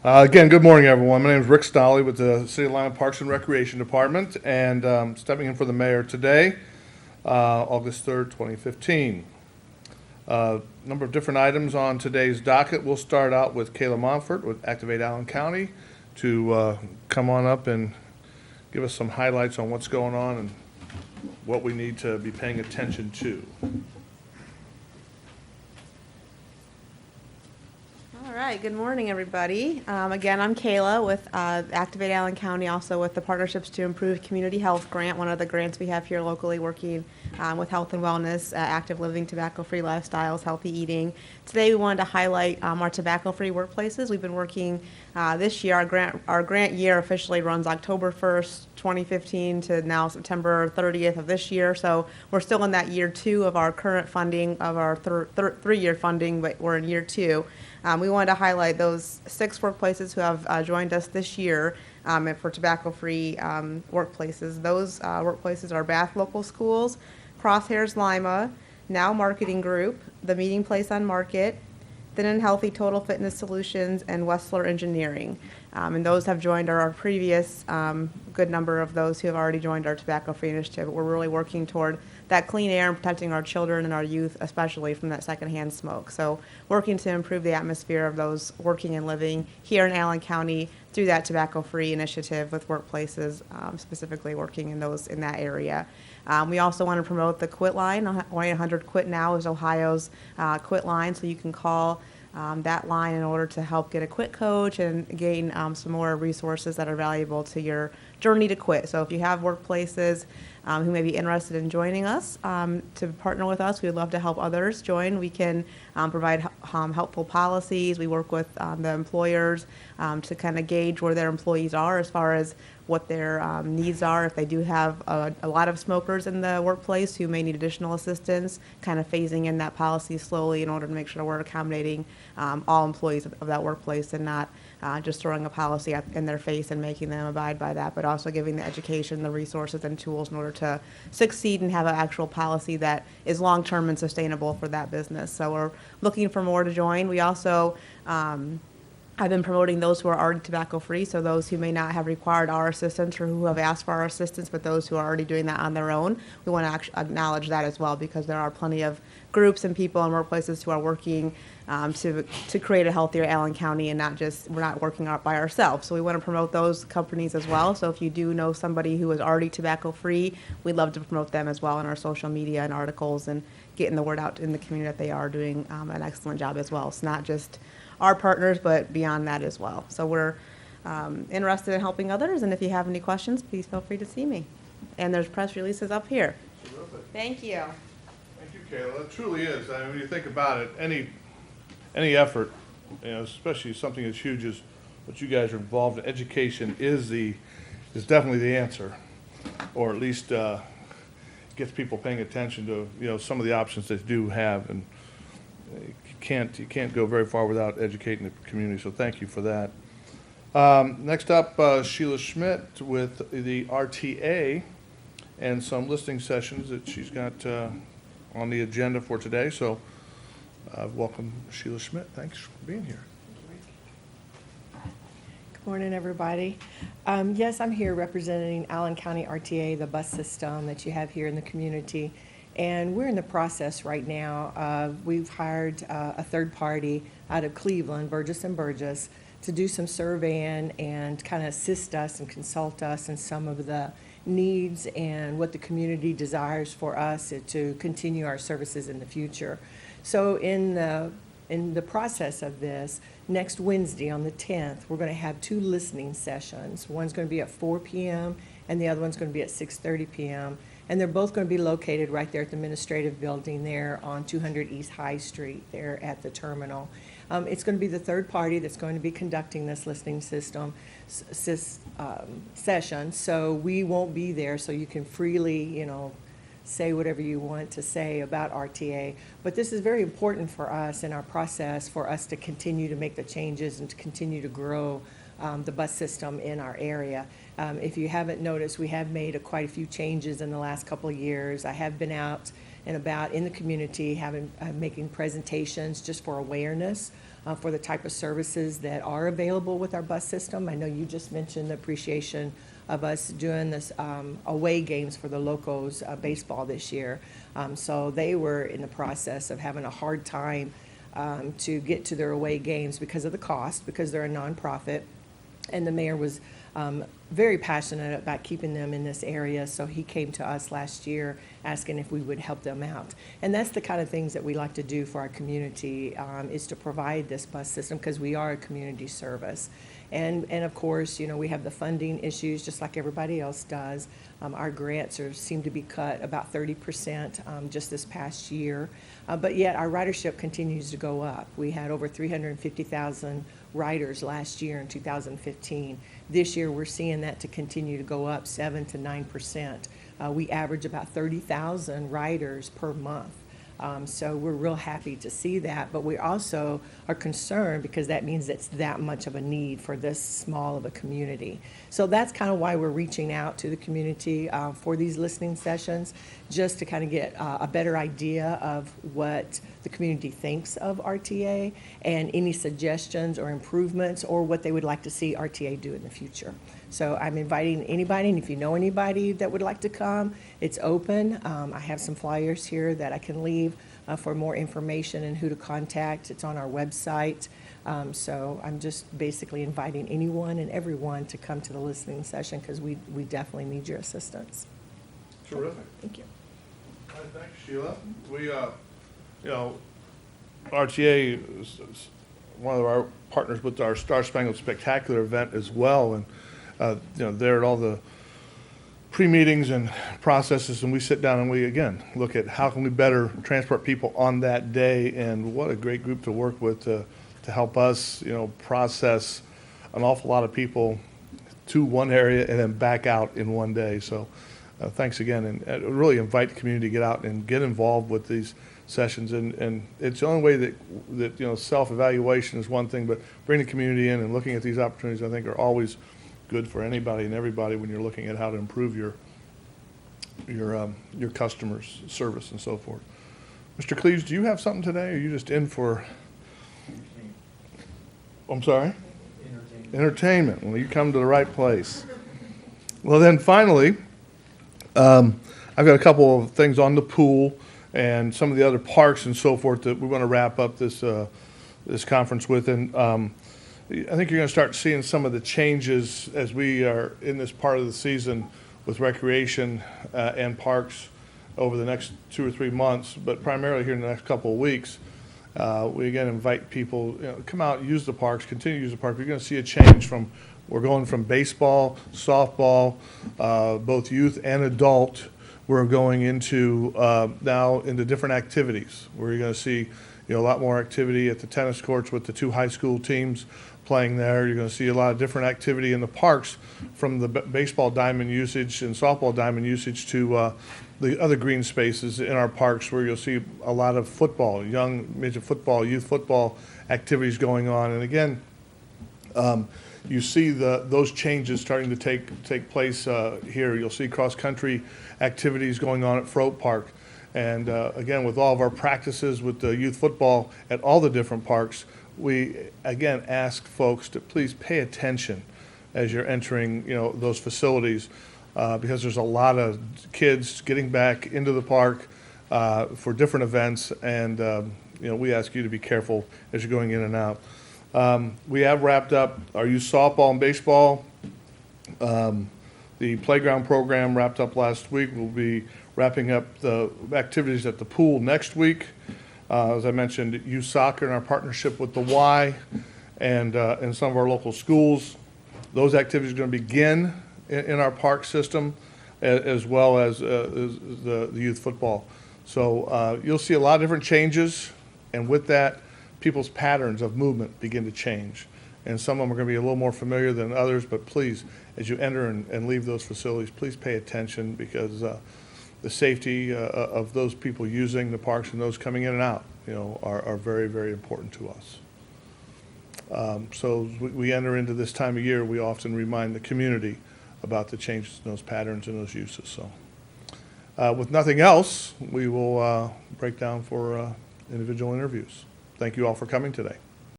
Again, good morning, everyone. My name is Ric Stolly with the City of Lima Parks and Recreation Department, and stepping in for the mayor today, August 3rd, 2015. Number of different items on today's docket. We'll start out with Kayla Monfort with Activate Allen County to come on up and give us some highlights on what's going on and what we need to be paying attention to. All right, good morning, everybody. Again, I'm Kayla with Activate Allen County, also with the Partnerships to Improve Community Health Grant, one of the grants we have here locally working with health and wellness, active living, tobacco-free lifestyles, healthy eating. Today we wanted to highlight our tobacco-free workplaces. We've been working this year, our grant year officially runs October 1st, 2015 to now September 30th of this year. So we're still in that year two of our current funding, of our three-year funding, but we're in year two. We wanted to highlight those 6 workplaces who have joined us this year for tobacco-free workplaces. Those workplaces are Bath Local Schools, Crosshairs Lima, Now Marketing Group, The Meeting Place on Market, Thin and Healthy Total Fitness Solutions, and Wessler Engineering. And those have joined our previous good number of those who have already joined our tobacco-free initiative. We're really working toward that clean air and protecting our children and our youth, especially from that secondhand smoke. So working to improve the atmosphere of those working and living here in Allen County through that tobacco-free initiative with workplaces, specifically working in that area. We also want to promote the Quit line. 1-800-QUIT NOW is Ohio's quit line, so you can call that line in order to help get a quit coach and gain some more resources that are valuable to your journey to quit. So if you have workplaces who may be interested in joining us to partner with us, we would love to help others join. We can provide helpful policies. We work with the employers to kind of gauge where their employees are as far as what their needs are. If they do have a lot of smokers in the workplace who may need additional assistance, kind of phasing in that policy slowly in order to make sure we're accommodating all employees of that workplace and not just throwing a policy in their face and making them abide by that, but also giving the education, the resources, and tools in order to succeed and have an actual policy that is long-term and sustainable for that business. So we're looking for more to join. We also I've been promoting those who are already tobacco-free, so those who may not have required our assistance or who have asked for our assistance, but those who are already doing that on their own. We want to acknowledge that as well, because there are plenty of groups and people and workplaces who are working to create a healthier Allen County, and we're not working out by ourselves. So we want to promote those companies as well. So if you do know somebody who is already tobacco-free, we'd love to promote them as well in our social media and articles and getting the word out in the community that they are doing an excellent job as well. It's not just our partners, but beyond that as well. So we're interested in helping others, and if you have any questions, please feel free to see me. And there's press releases up here. Terrific. Thank you. Thank you, Kayla. It truly is. I mean, when you think about it, any effort, especially something as huge as what you guys are involved in, education is definitely the answer, or at least gets people paying attention to some of the options they do have, and you can't go very far without educating the community. So thank you for that. Next up, Sheila Schmidt with the RTA and some listening sessions that she's got on the agenda for today. So welcome, Sheila Schmidt. Thanks for being here. Good morning, everybody. Yes, I'm here representing Allen County RTA, the bus system that you have here in the community. And we're in the process right now. We've hired a third party out of Cleveland, Burgess & Burgess, to do some surveying and kind of assist us and consult us in some of the needs and what the community desires for us to continue our services in the future. So in the process of this, next Wednesday on the 10th, we're going to have 2 listening sessions. One's going to be at 4 p.m. and the other one's going to be at 6:30 p.m. And they're both going to be located right there at the administrative building there on 200 East High Street there at the terminal. It's going to be the third party that's going to be conducting this listening session, so we won't be there, so you can freely, say whatever you want to say about RTA. But this is very important for us in our process for us to continue to make the changes and to continue to grow the bus system in our area. If you haven't noticed, we have made quite a few changes in the last couple of years. I have been out and about in the community making presentations just for awareness for the type of services that are available with our bus system. I know you just mentioned the appreciation of us doing this away games for the Locos baseball this year. So they were in the process of having a hard time to get to their away games because of the cost, because they're a nonprofit. And the mayor was very passionate about keeping them in this area, so he came to us last year asking if we would help them out. And that's the kind of things that we like to do for our community, is to provide this bus system because we are a community service. And of course, you know, we have the funding issues just like everybody else does. Our grants seem to be cut about 30% just this past year, but yet our ridership continues to go up. We had over 350,000 riders last year in 2015. This year, we're seeing that to continue to go up 7 to 9%. We average about 30,000 riders per month. So we're real happy to see that, but we also are concerned because that means it's that much of a need for this small of a community. So that's kind of why we're reaching out to the community for these listening sessions, just to kind of get a better idea of what the community thinks of RTA and any suggestions or improvements or what they would like to see RTA do in the future. So I'm inviting anybody, and if you know anybody that would like to come, it's open. I have some flyers here that I can leave for more information and who to contact. It's on our website. So I'm just basically inviting anyone and everyone to come to the listening session because we definitely need your assistance. Terrific. Thank you. All right, thanks, Sheila. We, you know, RTA is one of our partners with our Star Spangled Spectacular event as well, and you know, they're at all the pre-meetings and processes, and we sit down and we, again, look at how can we better transport people on that day, and what a great group to work with to help us, you know, process an awful lot of people to one area and then back out in one day. So thanks again, and really invite the community to get out and get involved with these sessions, and it's the only way that you know, self-evaluation is one thing, but bringing the community in and looking at these opportunities, I think, are always good for anybody and everybody when you're looking at how to improve your customers' service and so forth. Mr. Cleaves, do you have something today, or are you just in for? I'm sorry? Entertainment. Well, you come to the right place. Well, then finally, I've got a couple of things on the pool and some of the other parks and so forth that we want to wrap up this this conference with. And I think you're going to start seeing some of the changes as we are in this part of the season with recreation and parks over the next 2 or 3 months, but primarily here in the next couple of weeks. We again invite people, you know, come out, use the parks, continue to use the park. You're going to see a change from, we're going from baseball, softball, both youth and adult. We're going into now into different activities where you're going to see, you know, a lot more activity at the tennis courts with the 2 high school teams playing there. You're going to see a lot of different activity in the parks, from the baseball diamond usage and softball diamond usage to the other green spaces in our parks, where you'll see a lot of football, young midget football, youth football activities going on. And again, you see those changes starting to take place here. You'll see cross-country activities going on at Froat Park. And again, with all of our practices with the youth football at all the different parks, we again ask folks to please pay attention as you're entering, you know, those facilities, because there's a lot of kids getting back into the park for different events, and you know, we ask you to be careful as you're going in and out. We have wrapped up our youth softball and baseball. The playground program wrapped up last week. We'll be wrapping up the activities at the pool next week. As I mentioned, youth soccer in our partnership with the Y and some of our local schools. Those activities are going to begin in our park system, as well as the youth football. So you'll see a lot of different changes, and with that, people's patterns of movement begin to change. And some of them are going to be a little more familiar than others, but please, as you enter and leave those facilities, please pay attention, because the safety of those people using the parks and those coming in and out, you know, are very, very important to us. So as we enter into this time of year, we often remind the community about the changes in those patterns and those uses. So with nothing else, we will break down for individual interviews. Thank you all for coming today.